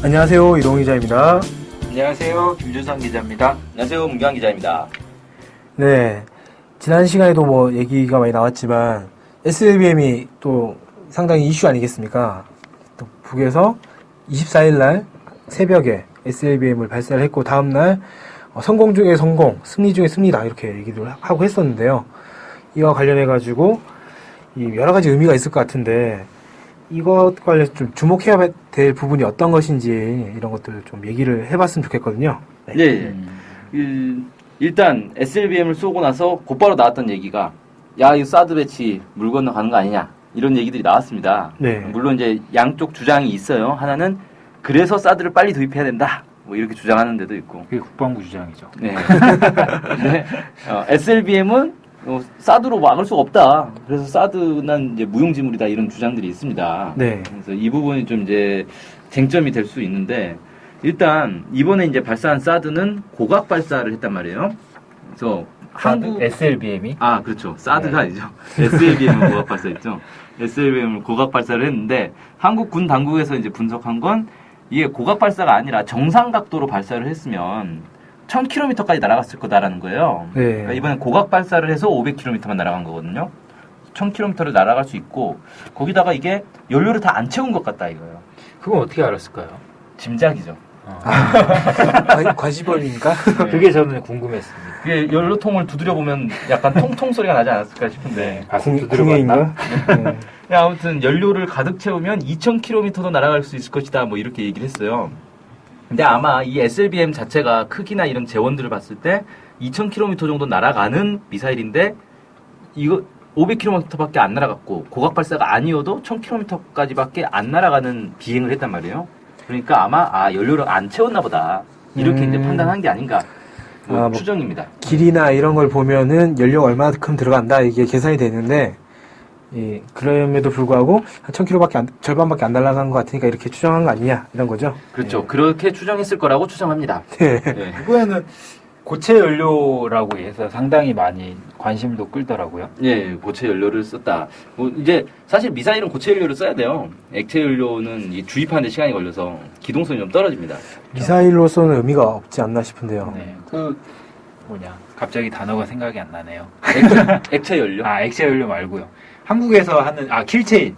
안녕하세요, 이동희 기자입니다. 안녕하세요, 김준성 기자입니다. 안녕하세요, 문경환 기자입니다. 네, 지난 시간에도 뭐 얘기가 많이 나왔지만 SLBM이 또 상당히 이슈 아니겠습니까? 또 북에서 24일 날 새벽에 SLBM을 발사를 했고 다음날 성공 중에 성공, 승리 중에 승리다 이렇게 얘기를 하고 했었는데요. 이와 관련해가지고 여러 가지 의미가 있을 것 같은데 이것 관련해서 좀 주목해야 될 부분이 어떤 것인지 이런 것들을 좀 얘기를 해봤으면 좋겠거든요. 네. 일단 SLBM을 쏘고 나서 곧바로 나왔던 얘기가 야, 이 사드 배치 물 건너가는 거 아니냐 이런 얘기들이 나왔습니다. 네. 물론 이제 양쪽 주장이 있어요. 하나는 그래서 사드를 빨리 도입해야 된다. 뭐 이렇게 주장하는 데도 있고. 그게 국방부 주장이죠. 네. 근데 SLBM은 사드로 막을 수가 없다. 그래서 사드는 이제 무용지물이다 이런 주장들이 있습니다. 네. 그래서 이 부분이 좀 이제 쟁점이 될 수 있는데 일단 이번에 이제 발사한 사드는 고각 발사를 했단 말이에요. 그래서 한국 SLBM이? 아 그렇죠. 사드가 네. 아니죠. SLBM은 고각 발사했죠. SLBM을 고각 발사를 했는데 한국 군 당국에서 이제 분석한 건 이게 고각 발사가 아니라 정상 각도로 발사를 했으면 1000km까지 날아갔을 거다라는 거예요. 네. 그러니까 이번엔 고각 발사를 해서 500km만 날아간 거거든요. 1000km를 날아갈 수 있고 거기다가 이게 연료를 다 안 채운 것 같다 이거예요. 그건 어떻게 알았을까요? 짐작이죠. 과시범인가? 네. 그게 저는 궁금했습니다. 그게 연료통을 두드려 보면 약간 통통 소리가 나지 않았을까 싶은데. 가슴 궁예인가? 네. 아무튼 연료를 가득 채우면 2000km도 날아갈 수 있을 것이다. 뭐 이렇게 얘기를 했어요. 근데 아마 이 SLBM 자체가 크기나 이런 재원들을 봤을 때 2000km 정도 날아가는 미사일인데 이거 500km밖에 안 날아갔고 고각 발사가 아니어도 1000km까지밖에 안 날아가는 비행을 했단 말이에요. 그러니까 아마 연료를 안 채웠나 보다. 이렇게 이제 판단한 게 아닌가. 뭐 추정입니다. 길이나 이런 걸 보면은 연료가 얼마만큼 들어간다 이게 계산이 되는데 그럼에도 불구하고 한 1000km밖에 절반밖에 안 날아간 것 같으니까 이렇게 추정한 거 아니냐 이런 거죠. 그렇죠. 네. 그렇게 추정했을 거라고 추정합니다. 네. 네. 그거에는 고체 연료라고 해서 상당히 많이 관심도 끌더라고요. 예, 고체 연료를 썼다. 뭐 이제 사실 미사일은 고체 연료를 써야 돼요. 액체 연료는 이 주입하는 데 시간이 걸려서 기동성이 좀 떨어집니다. 미사일로서는 의미가 없지 않나 싶은데요. 네. 갑자기 단어가 생각이 안 나네요. 액체 연료? 액체 연료 말고요. 한국에서 하는 킬체인.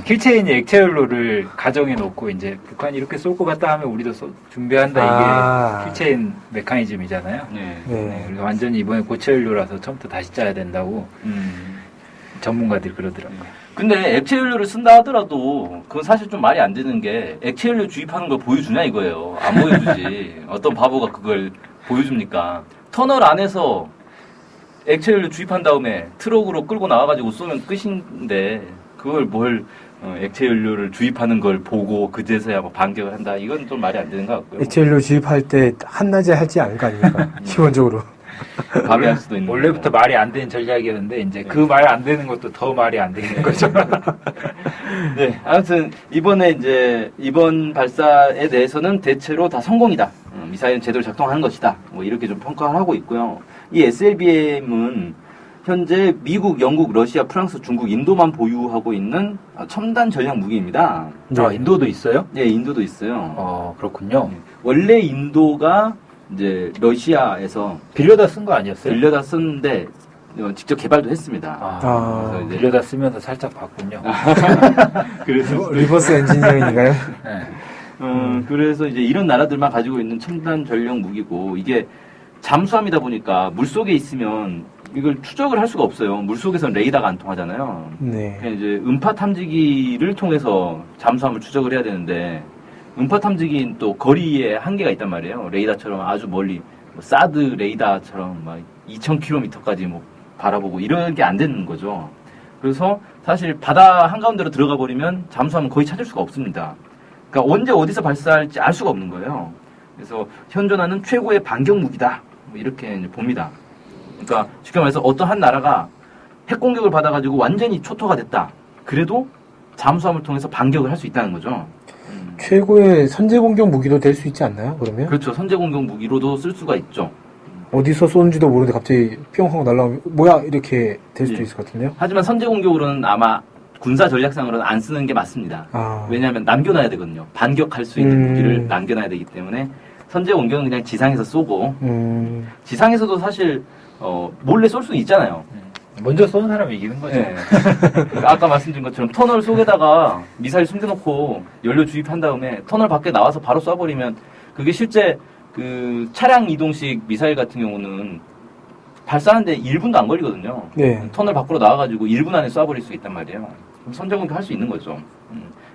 킬체인이 액체 연료를 가정해 놓고 이제 북한이 이렇게 쏠 것 같다 하면 우리도 준비한다 이게 킬체인 메커니즘이잖아요. 네. 네. 그래서 완전히 이번에 고체 연료라서 처음부터 다시 짜야 된다고 전문가들이 그러더라고요. 근데 액체 연료를 쓴다 하더라도 그건 사실 좀 말이 안 되는 게 액체 연료 주입하는 걸 보여주냐 이거예요. 안 보여주지. 어떤 바보가 그걸 보여줍니까? 터널 안에서 액체 연료 주입한 다음에 트럭으로 끌고 나와가지고 쏘면 끝인데 그걸 뭘 액체 연료를 주입하는 걸 보고 그제서야 뭐 반격을 한다. 이건 좀 말이 안 되는 것 같고요. 액체 연료 주입할 때 한낮에 하지 않을 거 아닙니까? 기본적으로. 밤에 할 수도 있는. 원래부터 말이 안 되는 전략이었는데 이제 그 말 안 되는 것도 더 말이 안 되는 거죠. 네, 아무튼 이번 발사에 대해서는 대체로 다 성공이다. 미사일은 제대로 작동하는 것이다. 뭐 이렇게 좀 평가를 하고 있고요. 이 SLBM은 현재 미국, 영국, 러시아, 프랑스, 중국, 인도만 보유하고 있는 첨단 전략 무기입니다. 인도도 있어요? 네, 인도도 있어요. 그렇군요. 원래 인도가 이제 러시아에서 빌려다 쓴 거 아니었어요? 빌려다 썼는데 직접 개발도 했습니다. 그래서 이제 빌려다 쓰면서 살짝 봤군요. 그래서 리버스 엔지니어링인가요? 네. 그래서 이제 이런 나라들만 가지고 있는 첨단 전력 무기고 이게 잠수함이다 보니까 물 속에 있으면 이걸 추적을 할 수가 없어요. 물 속에서는 레이더가 안 통하잖아요. 네. 그냥 이제 음파 탐지기를 통해서 잠수함을 추적을 해야 되는데 음파 탐지기는 또 거리에 한계가 있단 말이에요. 레이더처럼 아주 멀리 사드 레이더처럼 막 2000km까지 뭐 바라보고 이런 게 안 되는 거죠. 그래서 사실 바다 한가운데로 들어가 버리면 잠수함은 거의 찾을 수가 없습니다. 그러니까 언제 어디서 발사할지 알 수가 없는 거예요. 그래서 현존하는 최고의 반격 무기다. 뭐 이렇게 이제 봅니다. 그러니까 쉽게 말해서 어떤 한 나라가 핵 공격을 받아가지고 완전히 초토가 됐다. 그래도 잠수함을 통해서 반격을 할 수 있다는 거죠. 최고의 선제 공격 무기도 될 수 있지 않나요? 그러면? 그렇죠. 선제 공격 무기로도 쓸 수가 있죠. 어디서 쏘는지도 모르는데 갑자기 뿅 하고 날라오면 뭐야 이렇게 될 수도 있을 것 같은데요. 하지만 선제 공격으로는 아마 군사 전략상으로는 안 쓰는 게 맞습니다. 아. 왜냐하면 남겨놔야 되거든요. 반격할 수 있는 무기를 남겨놔야 되기 때문에 선제 공격은 그냥 지상에서 쏘고 지상에서도 사실 몰래 쏠 수는 있잖아요. 먼저 쏘는 사람이 이기는 거죠. 네. 그러니까 아까 말씀드린 것처럼 터널 속에다가 미사일 숨겨놓고 연료 주입한 다음에 터널 밖에 나와서 바로 쏴버리면 그게 실제 그 차량 이동식 미사일 같은 경우는 발사하는데 1분도 안 걸리거든요. 네. 터널 밖으로 나와가지고 1분 안에 쏴버릴 수 있단 말이에요. 그럼 선제공격 할 수 있는 거죠.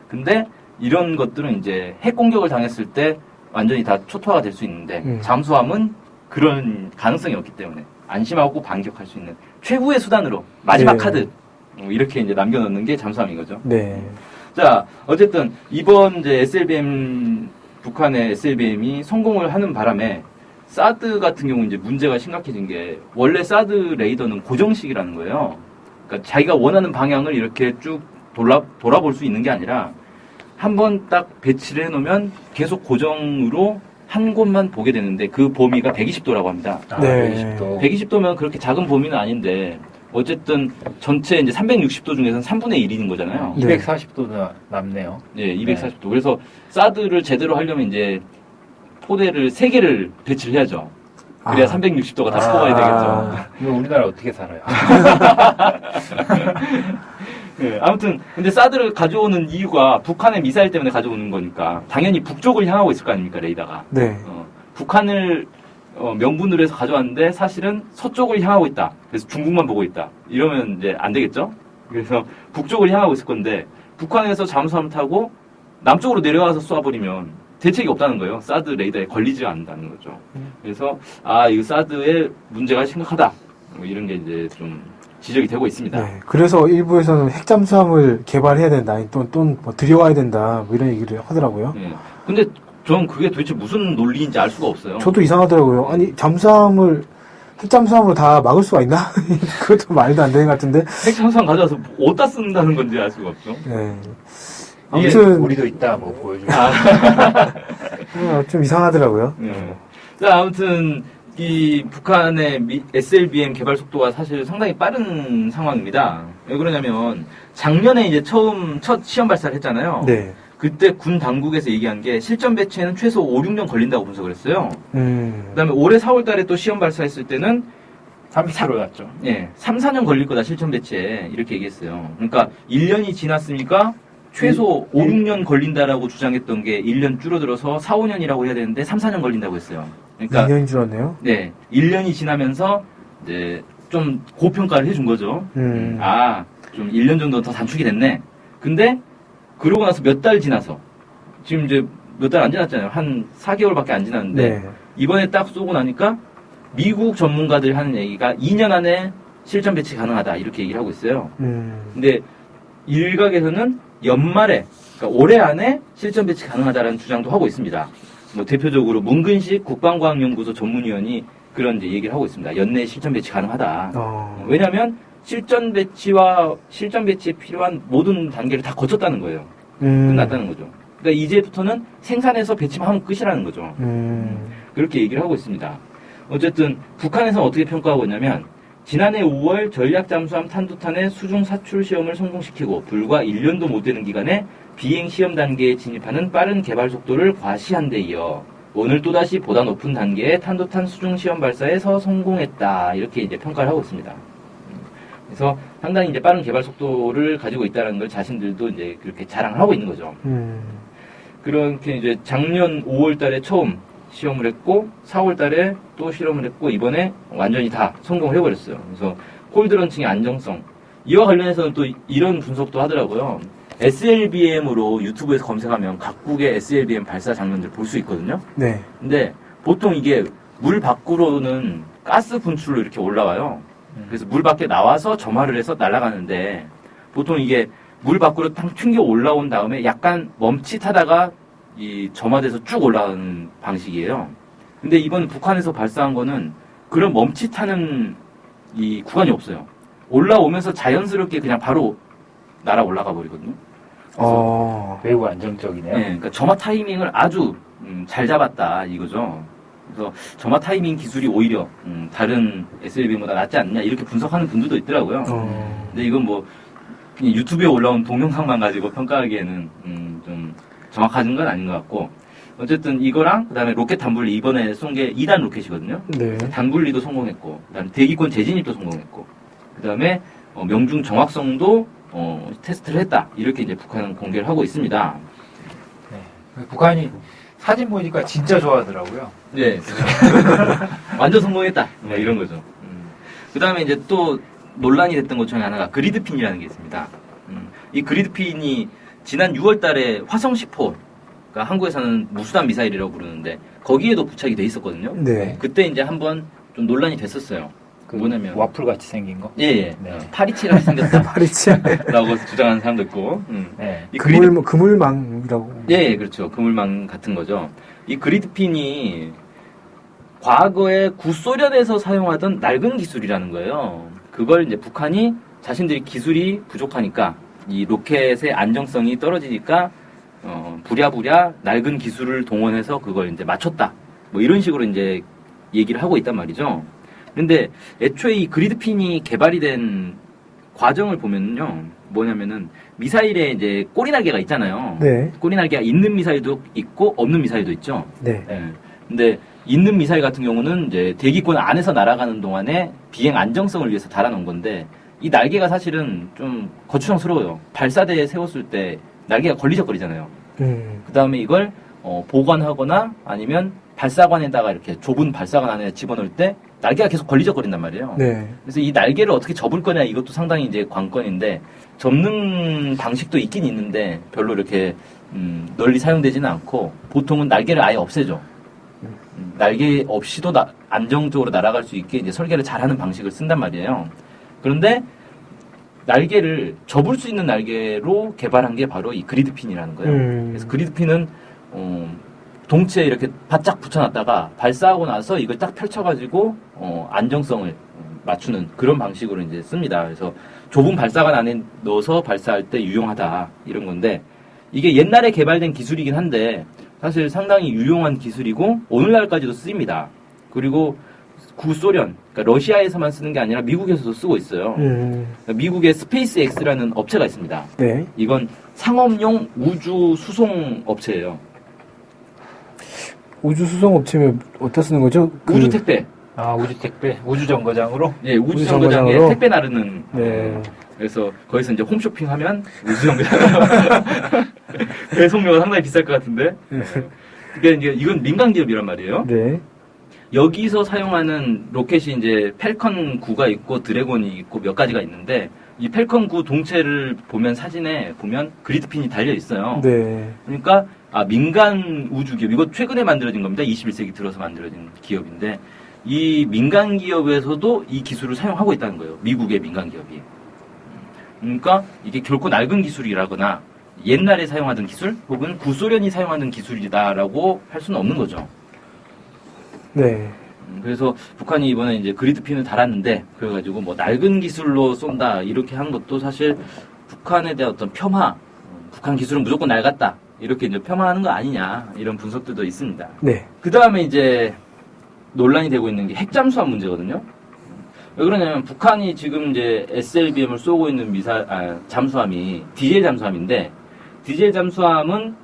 근데 이런 것들은 이제 핵 공격을 당했을 때 완전히 다 초토화가 될 수 있는데 잠수함은 그런 가능성이 없기 때문에 안심하고 반격할 수 있는 최후의 수단으로 마지막 네. 카드 이렇게 이제 남겨놓는 게 잠수함인 거죠. 네. 자, 어쨌든 이번 이제 SLBM 북한의 SLBM이 성공을 하는 바람에 사드 같은 경우 이제 문제가 심각해진 게 원래 사드 레이더는 고정식이라는 거예요. 그러니까 자기가 원하는 방향을 이렇게 쭉 돌아볼 수 있는 게 아니라 한번 딱 배치를 해놓으면 계속 고정으로 한 곳만 보게 되는데 그 범위가 120도라고 합니다. 네. 120도면 그렇게 작은 범위는 아닌데 어쨌든 전체 이제 360도 중에서는 3분의 1인 거잖아요. 네. 240도가 남네요. 네, 240도. 그래서 사드를 제대로 하려면 이제 포대를 3개를 배치를 해야죠. 그래야 360도가 다 커버야 되겠죠. 그럼 우리나라 어떻게 살아요? 네, 아무튼 근데 사드를 가져오는 이유가 북한의 미사일 때문에 가져오는 거니까 당연히 북쪽을 향하고 있을 거 아닙니까 레이더가. 네. 북한을 명분으로 해서 가져왔는데 사실은 서쪽을 향하고 있다. 그래서 중국만 보고 있다. 이러면 이제 안 되겠죠. 그래서 북쪽을 향하고 있을 건데 북한에서 잠수함 타고 남쪽으로 내려와서 쏴버리면 대책이 없다는 거예요. 사드 레이더에 걸리지 않는다는 거죠. 그래서 이거 사드의 문제가 심각하다. 뭐 이런 게 이제 좀 지적이 되고 있습니다. 네. 그래서 일부에서는 핵잠수함을 개발해야 된다. 또뭐 들여와야 된다. 뭐 이런 얘기를 하더라고요. 네. 근데 전 그게 도대체 무슨 논리인지 알 수가 없어요. 저도 이상하더라고요. 아니 핵잠수함으로 다 막을 수가 있나? 그것도 말도 안 되는 것 같은데. 핵잠수함 가져와서 어디다 쓴다는 건지 알 수가 없죠. 네. 이게 아무튼 우리도 있다 뭐 보여주고. 좀 이상하더라고요. 네. 자, 아무튼 이 북한의 SLBM 개발 속도가 사실 상당히 빠른 상황입니다. 왜 그러냐면 작년에 이제 첫 시험 발사를 했잖아요. 네. 그때 군 당국에서 얘기한 게 실전 배치에는 최소 5, 6년 걸린다고 분석을 했어요. 그다음에 올해 4월 달에 또 시험 발사했을 때는 30km 났죠. 예, 3, 4년 걸릴 거다 실전 배치에 이렇게 얘기했어요. 그러니까 1년이 지났으니까 최소 5, 6년 걸린다라고 주장했던 게 1년 줄어들어서 4, 5년이라고 해야 되는데 3, 4년 걸린다고 했어요. 그러니까 2년이 줄었네요. 네, 1년이 지나면서 이제 좀 고평가를 해준 거죠. 좀 1년 정도 더 단축이 됐네. 근데 그러고 나서 몇 달 지나서 지금 이제 몇 달 안 지났잖아요. 한 4개월밖에 안 지났는데 네. 이번에 딱 쏘고 나니까 미국 전문가들 하는 얘기가 2년 안에 실전 배치 가능하다 이렇게 얘기를 하고 있어요. 근데 일각에서는 연말에 그러니까 올해 안에 실전 배치 가능하다라는 주장도 하고 있습니다. 뭐 대표적으로 문근식 국방과학연구소 전문위원이 그런 이제 얘기를 하고 있습니다. 연내에 실전 배치 가능하다. 왜냐하면 실전 배치에 필요한 모든 단계를 다 거쳤다는 거예요. 끝났다는 거죠. 그러니까 이제부터는 생산해서 배치만 하면 끝이라는 거죠. 그렇게 얘기를 하고 있습니다. 어쨌든 북한에서 어떻게 평가하고 있냐면 지난해 5월 전략잠수함 탄두탄의 수중 사출 시험을 성공시키고 불과 1년도 못 되는 기간에 비행 시험 단계에 진입하는 빠른 개발 속도를 과시한 데 이어 오늘 또다시 보다 높은 단계의 탄두탄 수중 시험 발사에서 성공했다. 이렇게 이제 평가를 하고 있습니다. 그래서 상당히 이제 빠른 개발 속도를 가지고 있다는 걸 자신들도 이제 그렇게 자랑을 하고 있는 거죠. 그렇게 이제 작년 5월 달에 처음 시험을 했고 4월 달에 또 실험을 했고 이번에 완전히 다 성공을 해버렸어요. 그래서 콜드런칭의 안정성 이와 관련해서는 또 이런 분석도 하더라고요. SLBM으로 유튜브에서 검색하면 각국의 SLBM 발사 장면들 볼 수 있거든요. 네. 근데 보통 이게 물 밖으로는 가스 분출로 이렇게 올라와요. 그래서 물 밖에 나와서 점화를 해서 날아가는데 보통 이게 물 밖으로 탕 튕겨 올라온 다음에 약간 멈칫하다가 이 점화돼서 쭉 올라가는 방식이에요. 근데 이번 북한에서 발사한 거는 그런 멈칫하는 이 구간이 없어요. 올라오면서 자연스럽게 그냥 바로 날아 올라가 버리거든요. 매우 안정적이네요. 네, 그러니까 점화 타이밍을 아주 잘 잡았다 이거죠. 그래서 점화 타이밍 기술이 오히려 다른 SLBM보다 낫지 않냐 이렇게 분석하는 분들도 있더라고요. 근데 이건 뭐 이 유튜브에 올라온 동영상만 가지고 평가하기에는 좀 정확한 건 아닌 것 같고 어쨌든 이거랑 그다음에 로켓 단분리 이번에 쏜 게 2단 로켓이거든요. 네. 단분리도 성공했고 그다음에 대기권 재진입도 성공했고 그다음에 명중 정확성도 테스트를 했다. 이렇게 이제 북한은 공개를 하고 있습니다. 네. 북한이 사진 보니까 진짜 좋아하더라고요. 네. 완전 성공했다. 뭐 이런 거죠. 그 다음에 이제 또 논란이 됐던 것 중에 하나가 그리드핀이라는 게 있습니다. 이 그리드핀이 지난 6월 달에 화성 10호, 그러니까 한국에서는 무수단 미사일이라고 부르는데 거기에도 부착이 돼 있었거든요. 네. 그때 이제 한번 좀 논란이 됐었어요. 그 뭐냐면 와플 같이 생긴 거. 예. 네. 파리치같이 생겼다. 파리치아. 라고 주장하는 사람도 있고. 네. 이 그물망이라고. 예, 그렇죠. 그물망 같은 거죠. 이 그리드핀이 과거에 구소련에서 사용하던 낡은 기술이라는 거예요. 그걸 이제 북한이 자신들이 기술이 부족하니까 이 로켓의 안정성이 떨어지니까 부랴부랴 낡은 기술을 동원해서 그걸 이제 맞췄다. 뭐 이런 식으로 이제 얘기를 하고 있단 말이죠. 그런데 애초에 이 그리드핀이 개발이 된 과정을 보면요. 뭐냐면은 미사일에 이제 꼬리날개가 있잖아요. 네. 꼬리날개가 있는 미사일도 있고 없는 미사일도 있죠. 네. 예. 근데 있는 미사일 같은 경우는 이제 대기권 안에서 날아가는 동안에 비행 안정성을 위해서 달아놓은 건데 이 날개가 사실은 좀 거추장스러워요. 발사대에 세웠을 때 날개가 걸리적거리잖아요. 그 다음에 이걸 보관하거나 아니면 발사관에다가 이렇게 좁은 발사관 안에 집어넣을 때 날개가 계속 걸리적거린단 말이에요. 네. 그래서 이 날개를 어떻게 접을 거냐 이것도 상당히 이제 관건인데 접는 방식도 있긴 있는데 별로 이렇게 널리 사용되지는 않고 보통은 날개를 아예 없애죠. 날개 없이도 안정적으로 날아갈 수 있게 이제 설계를 잘하는 방식을 쓴단 말이에요. 그런데 날개를 접을 수 있는 날개로 개발한 게 바로 이 그리드핀이라는 거예요. 그래서 그리드핀은 동체에 이렇게 바짝 붙여놨다가 발사하고 나서 이걸 딱 펼쳐가지고 안정성을 맞추는 그런 방식으로 이제 씁니다. 그래서 좁은 발사관 안에 넣어서 발사할 때 유용하다 이런 건데 이게 옛날에 개발된 기술이긴 한데 사실 상당히 유용한 기술이고 오늘날까지도 쓰입니다. 그리고 구소련, 그러니까 러시아에서만 쓰는 게 아니라 미국에서도 쓰고 있어요. 그러니까 미국의 스페이스 X라는 업체가 있습니다. 네. 이건 상업용 우주 수송 업체예요. 우주 수송 업체면 어디다 쓰는 거죠? 우주 택배. 아, 우주 택배, 우주 정거장으로? 예, 우주 우주 정거장에 정거장으로? 택배 나르는. 네. 그래서 거기서 이제 홈쇼핑 하면 우주 정거장. 배송료가 상당히 비쌀 것 같은데. 그러니까 이제 이건 민간 기업이란 말이에요. 네. 여기서 사용하는 로켓이 이제 펠컨 9가 있고 드래곤이 있고 몇 가지가 있는데 이 펠컨 9 동체를 보면 사진에 보면 그리드핀이 달려 있어요. 네. 그러니까 민간 우주 기업 이거 최근에 만들어진 겁니다. 21세기 들어서 만들어진 기업인데 이 민간 기업에서도 이 기술을 사용하고 있다는 거예요. 미국의 민간 기업이. 그러니까 이게 결코 낡은 기술이라거나 옛날에 사용하던 기술 혹은 구소련이 사용하던 기술이다라고 할 수는 없는 거죠. 네. 그래서 북한이 이번에 이제 그리드핀을 달았는데 그래가지고 뭐 낡은 기술로 쏜다 이렇게 한 것도 사실 북한에 대한 어떤 폄하, 북한 기술은 무조건 낡았다 이렇게 이제 폄하하는 거 아니냐 이런 분석들도 있습니다. 네. 그 다음에 이제 논란이 되고 있는 게 핵잠수함 문제거든요. 왜 그러냐면 북한이 지금 이제 SLBM을 쏘고 있는 잠수함이 디젤 잠수함인데 디젤 잠수함은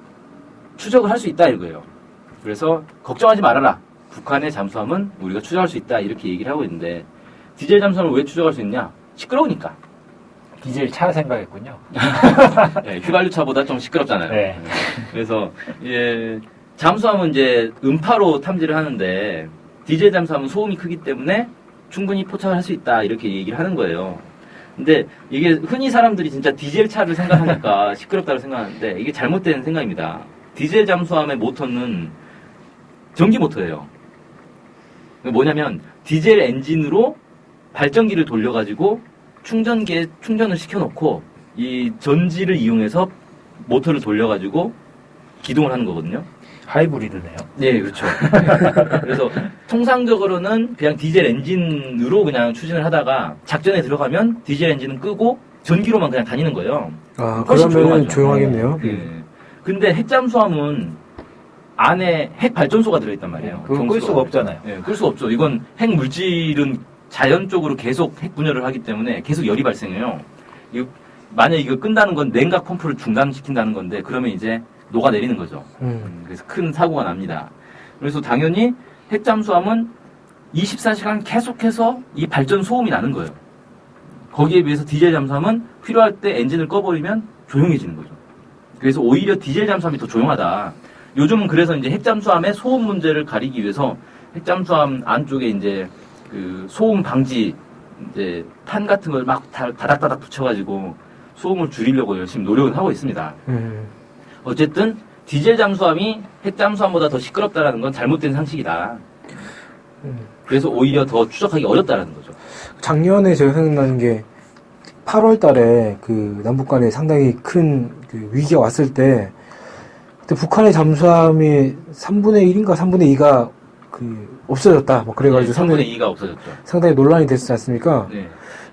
추적을 할 수 있다 이거예요. 그래서 걱정하지 말아라. 북한의 잠수함은 우리가 추적할 수 있다 이렇게 얘기를 하고 있는데 디젤 잠수함을 왜 추적할 수 있냐? 시끄러우니까. 디젤 차 생각했군요. 네, 휘발유 차보다 좀 시끄럽잖아요. 네. 그래서 잠수함은 이제 음파로 탐지를 하는데 디젤 잠수함은 소음이 크기 때문에 충분히 포착을 할 수 있다 이렇게 얘기를 하는 거예요. 근데 이게 흔히 사람들이 진짜 디젤 차를 생각하니까 시끄럽다고 생각하는데 이게 잘못된 생각입니다. 디젤 잠수함의 모터는 전기 모터예요. 뭐냐면 디젤 엔진으로 발전기를 돌려가지고 충전기에 충전을 시켜놓고 이 전지를 이용해서 모터를 돌려가지고 기동을 하는 거거든요. 하이브리드네요. 네, 그렇죠. 그래서 통상적으로는 그냥 디젤 엔진으로 그냥 추진을 하다가 작전에 들어가면 디젤 엔진은 끄고 전기로만 그냥 다니는 거예요. 아, 훨씬 그러면 조용하죠. 조용하겠네요. 네. 근데 핵잠수함은 안에 핵 발전소가 들어있단 말이에요. 그걸 끌 수가 없잖아요. 네, 끌 수가 없죠. 이건 핵 물질은 자연적으로 계속 핵 분열을 하기 때문에 계속 열이 발생해요. 만약 이거 끈다는 건 냉각 펌프를 중단시킨다는 건데 그러면 이제 녹아내리는 거죠. 그래서 큰 사고가 납니다. 그래서 당연히 핵잠수함은 24시간 계속해서 이 발전 소음이 나는 거예요. 거기에 비해서 디젤 잠수함은 필요할 때 엔진을 꺼버리면 조용해지는 거죠. 그래서 오히려 디젤 잠수함이 더 조용하다. 요즘은 그래서 이제 핵잠수함의 소음 문제를 가리기 위해서 핵잠수함 안쪽에 이제 그 소음 방지 이제 탄 같은 걸 막 다닥다닥 붙여가지고 소음을 줄이려고 열심히 노력을 하고 있습니다. 어쨌든 디젤 잠수함이 핵잠수함보다 더 시끄럽다라는 건 잘못된 상식이다. 그래서 오히려 더 추적하기 어렵다라는 거죠. 작년에 제가 생각나는 게 8월 달에 그 남북 간에 상당히 큰 그 위기가 왔을 때 그때 북한의 잠수함이 3분의 1인가 3분의 2가 그 없어졌다. 뭐 그래가지고 네, 3분의 2가 없어졌죠. 상당히 논란이 됐지 않습니까? 네.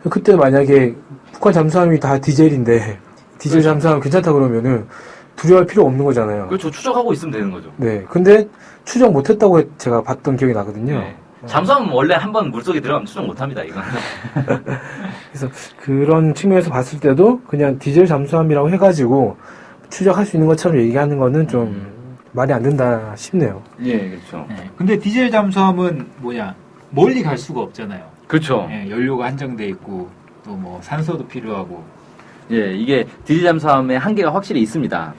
그때 만약에 북한 잠수함이 다 디젤인데 디젤 그렇죠. 잠수함 괜찮다 그러면은 두려워할 필요 없는 거잖아요. 그렇죠. 추적하고 있으면 되는 거죠. 네. 근데 추적 못했다고 제가 봤던 기억이 나거든요. 네. 잠수함은 원래 한번 물속에 들어가면 추적 못합니다. 이건. 그래서 그런 측면에서 봤을 때도 그냥 디젤 잠수함이라고 해가지고 추적할 수 있는 것처럼 얘기하는 거는 좀 말이 안 된다 싶네요. 예, 그렇죠. 네. 근데 디젤 잠수함은 뭐냐 멀리 갈 수가 없잖아요. 그렇죠. 예, 연료가 한정돼 있고 또 뭐 산소도 필요하고. 예, 이게 디젤 잠수함의 한계가 확실히 있습니다.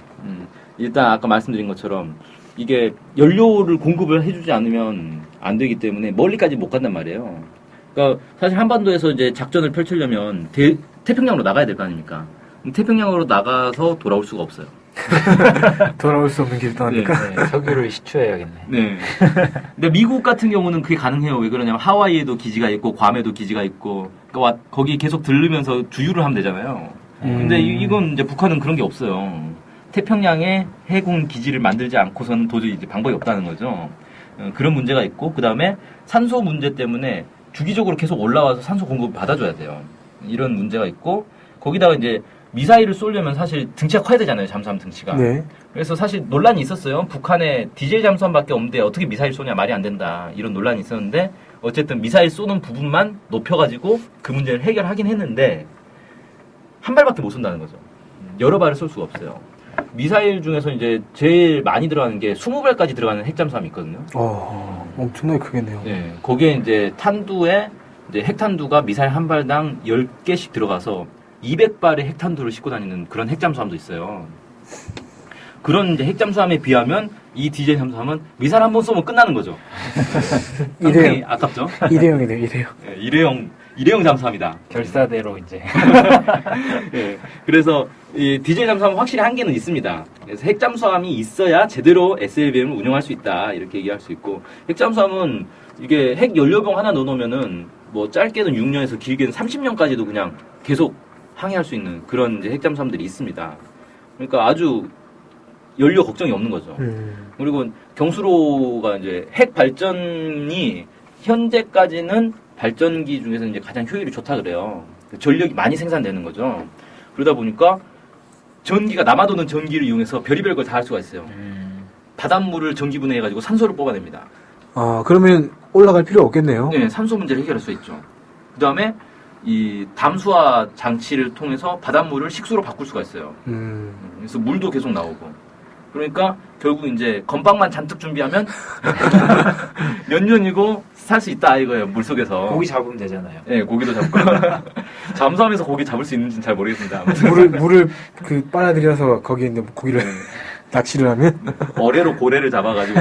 일단 아까 말씀드린 것처럼 이게 연료를 공급을 해주지 않으면 안 되기 때문에 멀리까지 못 간단 말이에요. 그러니까 사실 한반도에서 이제 작전을 펼치려면 태평양으로 나가야 될 거 아닙니까? 태평양으로 나가서 돌아올 수가 없어요. 돌아올 수 없는 길을 떠나니까. 네, 석유를 시추해야겠네. 네. 근데 미국 같은 경우는 그게 가능해요. 왜 그러냐면 하와이에도 기지가 있고 괌에도 기지가 있고 그러니까 거기 계속 들르면서 주유를 하면 되잖아요. 근데 이건 이제 북한은 그런 게 없어요. 태평양에 해군 기지를 만들지 않고서는 도저히 이제 방법이 없다는 거죠. 그런 문제가 있고 그 다음에 산소 문제 때문에 주기적으로 계속 올라와서 산소 공급을 받아줘야 돼요. 이런 문제가 있고 거기다가 이제 미사일을 쏘려면 사실 등치가 커야 되잖아요. 잠수함 등치가. 네. 그래서 사실 논란이 있었어요. 북한에 디젤 잠수함밖에 없는데 어떻게 미사일 쏘냐 말이 안 된다. 이런 논란이 있었는데 어쨌든 미사일 쏘는 부분만 높여가지고 그 문제를 해결하긴 했는데 한 발밖에 못 쏜다는 거죠. 여러 발을 쏠 수가 없어요. 미사일 중에서 이제 제일 많이 들어가는 게 20발까지 들어가는 핵잠수함이 있거든요. 엄청나게 크겠네요. 네, 거기에 이제 탄두에 이제 핵탄두가 미사일 한 발당 10개씩 들어가서 200발의 핵탄두를 싣고 다니는 그런 핵잠수함도 있어요. 그런 이제 핵잠수함에 비하면 이 디젤 잠수함은 미사일 한 번 쏘면 끝나는 거죠. 상당히 아깝죠? 일회용이네요, 일회용. 네, 일회용 잠수함이다. 결사대로 이제. 네, 그래서 이 디젤 잠수함은 확실히 한계는 있습니다. 그래서 핵잠수함이 있어야 제대로 SLBM을 운영할 수 있다 이렇게 얘기할 수 있고 핵잠수함은 이게 핵 연료병 하나 넣어놓으면은 뭐 짧게는 6년에서 길게는 30년까지도 그냥 계속 항해할 수 있는 그런 이제 핵잠수함들이 있습니다. 그러니까 아주 연료 걱정이 없는 거죠. 그리고 경수로가 이제 핵 발전이 현재까지는 발전기 중에서 이제 가장 효율이 좋다 그래요. 전력이 많이 생산되는 거죠. 그러다 보니까 전기가 남아도는 전기를 이용해서 별의별 걸 다 할 수가 있어요. 바닷물을 전기 분해해가지고 산소를 뽑아냅니다. 그러면 올라갈 필요 없겠네요. 네, 산소 문제를 해결할 수 있죠. 그 다음에 이 담수화 장치를 통해서 바닷물을 식수로 바꿀 수가 있어요. 그래서 물도 계속 나오고. 그러니까 결국 이제 건빵만 잔뜩 준비하면 몇 년이고 살 수 있다 이거예요. 물 속에서. 고기 잡으면 되잖아요. 네, 고기도 잡고. 잠수함에서 고기 잡을 수 있는지는 잘 모르겠습니다. 물을 그 빨아들여서 거기에 있는 고기를 낚시를 하면 어뢰로 고래를 잡아가지고.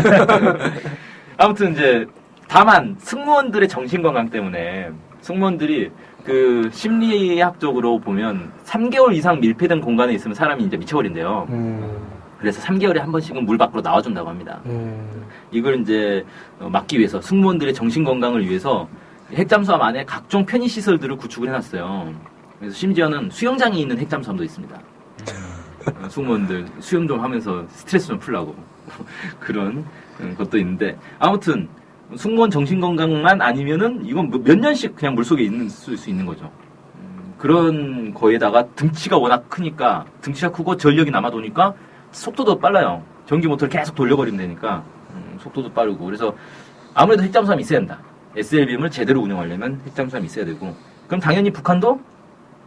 아무튼 이제 다만 승무원들의 정신 건강 때문에 승무원들이 그 심리학적으로 보면 3개월 이상 밀폐된 공간에 있으면 사람이 이제 미쳐버린대요. 그래서 3개월에 한 번씩은 물 밖으로 나와준다고 합니다. 이걸 이제 막기 위해서 승무원들의 정신 건강을 위해서 핵잠수함 안에 각종 편의 시설들을 구축을 해놨어요. 그래서 심지어는 수영장이 있는 핵잠수함도 있습니다. 승무원들 수영 좀 하면서 스트레스 좀 풀라고 그런 것도 있는데 아무튼 승무원 정신 건강만 아니면은 이건 몇 년씩 그냥 물속에 있는 수 있는 거죠. 그런 거에다가 등치가 워낙 크니까 등치가 크고 전력이 남아도니까 속도도 빨라요. 전기 모터를 계속 돌려버리면 되니까 속도도 빠르고 그래서 아무래도 핵잠수함이 있어야 된다. SLBM을 제대로 운영하려면 핵잠수함이 있어야 되고 그럼 당연히 북한도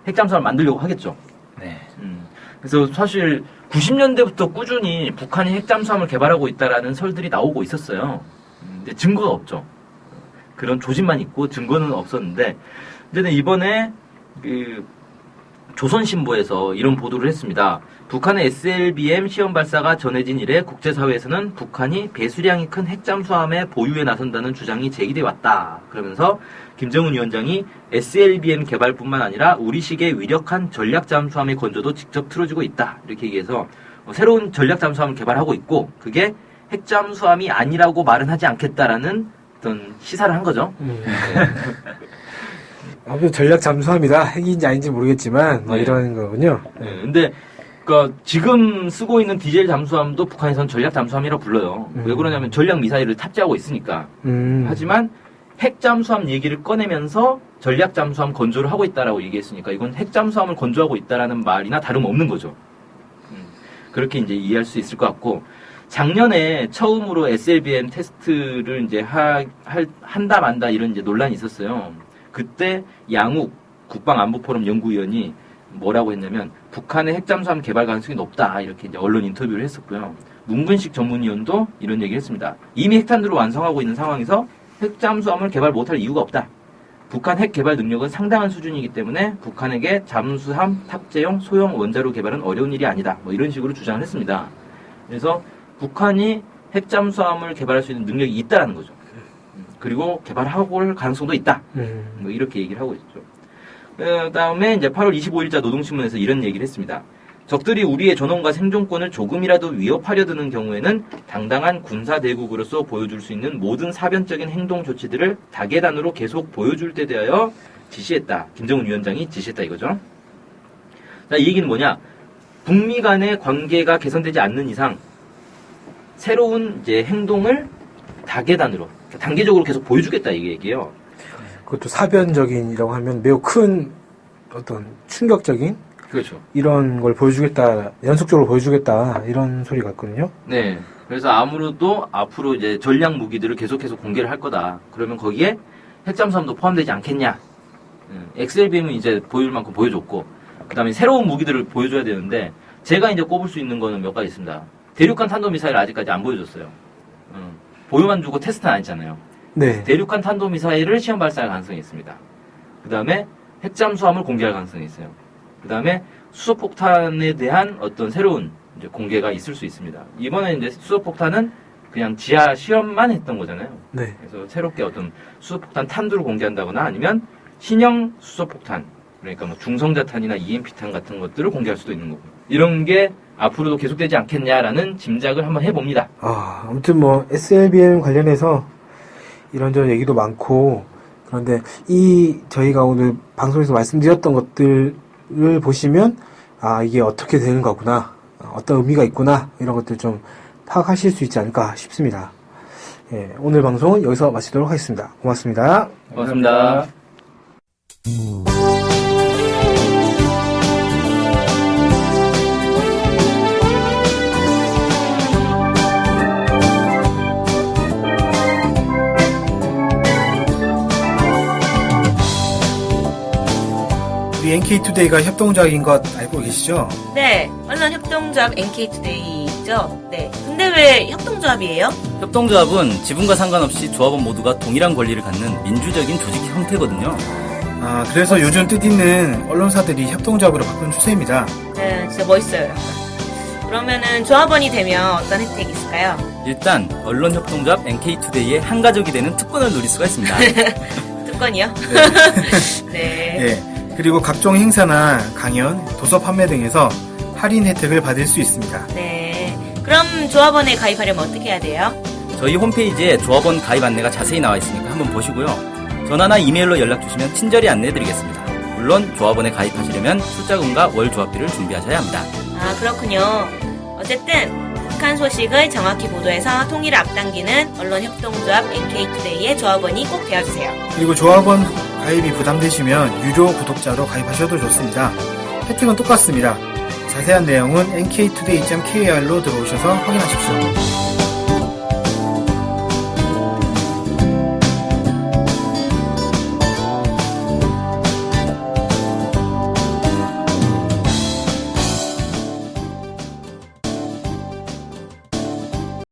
핵잠수함을 만들려고 하겠죠. 네. 그래서 사실 90년대부터 꾸준히 북한이 핵잠수함을 개발하고 있다라는 설들이 나오고 있었어요. 근데 증거가 없죠. 그런 조짐만 있고 증거는 없었는데, 근데 이번에 그 조선신보에서 이런 보도를 했습니다. 북한의 SLBM 시험 발사가 전해진 이래 국제사회에서는 북한이 배수량이 큰 핵잠수함의 보유에 나선다는 주장이 제기돼 왔다. 그러면서 김정은 위원장이 SLBM 개발뿐만 아니라 우리식의 위력한 전략잠수함의 건조도 직접 틀어주고 있다. 이렇게 얘기해서 새로운 전략잠수함을 개발하고 있고 그게 핵잠수함이 아니라고 말은 하지 않겠다라는 어떤 시사를 한 거죠. 아무튼 전략 잠수함이다. 핵인지 아닌지 모르겠지만 뭐 네. 이런 거군요. 네, 근데 그러니까 지금 쓰고 있는 디젤 잠수함도 북한에서는 전략 잠수함이라고 불러요. 왜 그러냐면 전략 미사일을 탑재하고 있으니까. 하지만 핵 잠수함 얘기를 꺼내면서 전략 잠수함 건조를 하고 있다라고 얘기했으니까 이건 핵 잠수함을 건조하고 있다라는 말이나 다름없는 거죠. 그렇게 이제 이해할 수 있을 것 같고, 작년에 처음으로 SLBM 테스트를 이제 한다 만다 이런 이제 논란이 있었어요. 그때 양욱 국방안보포럼 연구위원이 뭐라고 했냐면 북한의 핵잠수함 개발 가능성이 높다 이렇게 이제 언론 인터뷰를 했었고요. 문근식 전문위원도 이런 얘기를 했습니다. 이미 핵탄두를 완성하고 있는 상황에서 핵잠수함을 개발 못할 이유가 없다. 북한 핵 개발 능력은 상당한 수준이기 때문에 북한에게 잠수함 탑재용 소형 원자로 개발은 어려운 일이 아니다. 뭐 이런 식으로 주장을 했습니다. 그래서 북한이 핵잠수함을 개발할 수 있는 능력이 있다라는 거죠. 그리고 개발하고 올 가능성도 있다. 뭐 이렇게 얘기를 하고 있죠. 그다음에 이제 8월 25일자 노동신문에서 이런 얘기를 했습니다. 적들이 우리의 전원과 생존권을 조금이라도 위협하려 드는 경우에는 당당한 군사대국으로서 보여줄 수 있는 모든 사변적인 행동 조치들을 다계단으로 계속 보여줄 때 대하여 지시했다. 김정은 위원장이 지시했다 이거죠. 자, 이 얘기는 뭐냐? 북미 간의 관계가 개선되지 않는 이상 새로운 이제 행동을 다계단으로 단계적으로 계속 보여주겠다 이 얘기예요. 그것도 사변적인이라고 하면 매우 큰 어떤 충격적인 그렇죠. 이런 걸 보여주겠다, 연속적으로 보여주겠다 이런 소리 같거든요. 네. 그래서 아무래도 앞으로 이제 전략 무기들을 계속해서 공개를 할 거다. 그러면 거기에 핵잠수함도 포함되지 않겠냐? XLBM은 이제 보여줄 만큼 보여줬고, 그다음에 새로운 무기들을 보여줘야 되는데 제가 이제 꼽을 수 있는 거는 몇 가지 있습니다. 대륙간 탄도미사일 아직까지 안 보여줬어요. 보여만 주고 테스트는 안 했잖아요. 네. 대륙간 탄도미사일을 시험 발사할 가능성이 있습니다. 그 다음에 핵잠수함을 공개할 가능성이 있어요. 그 다음에 수소폭탄에 대한 어떤 새로운 이제 공개가 있을 수 있습니다. 이번에 이제 수소폭탄은 그냥 지하 시험만 했던 거잖아요. 네. 그래서 새롭게 어떤 수소폭탄 탄두를 공개한다거나 아니면 신형 수소폭탄, 그러니까 뭐 중성자탄이나 EMP탄 같은 것들을 공개할 수도 있는 거고. 이런 게 앞으로도 계속되지 않겠냐라는 짐작을 한번 해봅니다. 아무튼 뭐 SLBM 관련해서 이런저런 얘기도 많고, 그런데 저희가 오늘 방송에서 말씀드렸던 것들을 보시면 이게 어떻게 되는 거구나, 어떤 의미가 있구나, 이런 것들 좀 파악하실 수 있지 않을까 싶습니다. 예, 오늘 방송은 여기서 마치도록 하겠습니다. 고맙습니다. 고맙습니다. 우리 NK투데이가 협동조합인 것 알고 계시죠? 네, 언론 협동조합 NK투데이죠. 네. 근데 왜 협동조합이에요? 협동조합은 지분과 상관없이 조합원 모두가 동일한 권리를 갖는 민주적인 조직 형태거든요. 그래서 요즘 뜻있는 언론사들이 협동조합으로 바꾼 추세입니다. 네, 진짜 멋있어요. 약간. 그러면은 조합원이 되면 어떤 혜택이 있을까요? 일단 언론협동조합 NK투데이의 한 가족이 되는 특권을 누릴 수가 있습니다. 특권이요? 네. 네. 그리고 각종 행사나 강연, 도서 판매 등에서 할인 혜택을 받을 수 있습니다. 네. 그럼 조합원에 가입하려면 어떻게 해야 돼요? 저희 홈페이지에 조합원 가입 안내가 자세히 나와 있으니까 한번 보시고요. 전화나 이메일로 연락 주시면 친절히 안내해드리겠습니다. 물론 조합원에 가입하시려면 출자금과 월 조합비를 준비하셔야 합니다. 그렇군요. 어쨌든 북한 소식을 정확히 보도해서 통일을 앞당기는 언론협동조합 NK투데이의 조합원이 꼭 되어주세요. 그리고 조합원 가입이 부담되시면 유료 구독자로 가입하셔도 좋습니다. 혜택은 똑같습니다. 자세한 내용은 nktoday.kr로 들어오셔서 확인하십시오.